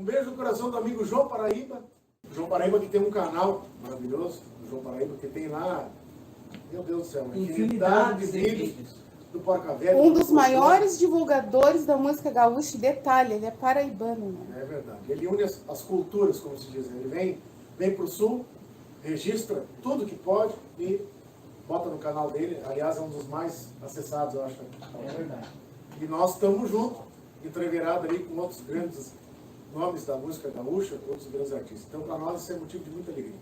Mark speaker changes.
Speaker 1: Um beijo no coração do amigo João Paraíba. João Paraíba que tem um canal maravilhoso. O João Paraíba que tem lá, meu Deus do céu, uma infinidade de vídeos do Porca Véia.
Speaker 2: Um dos maiores divulgadores da música gaúcha. Detalhe, ele é paraibano, né?
Speaker 1: É verdade. Ele une as culturas, como se diz. Ele vem para o sul, registra tudo que pode e bota no canal dele. Aliás, é um dos mais acessados, eu acho.
Speaker 3: É verdade.
Speaker 1: E nós estamos juntos, entreverados ali com outros grandes nomes da música gaúcha, outros grandes artistas. Então, para nós, isso é motivo de muita alegria.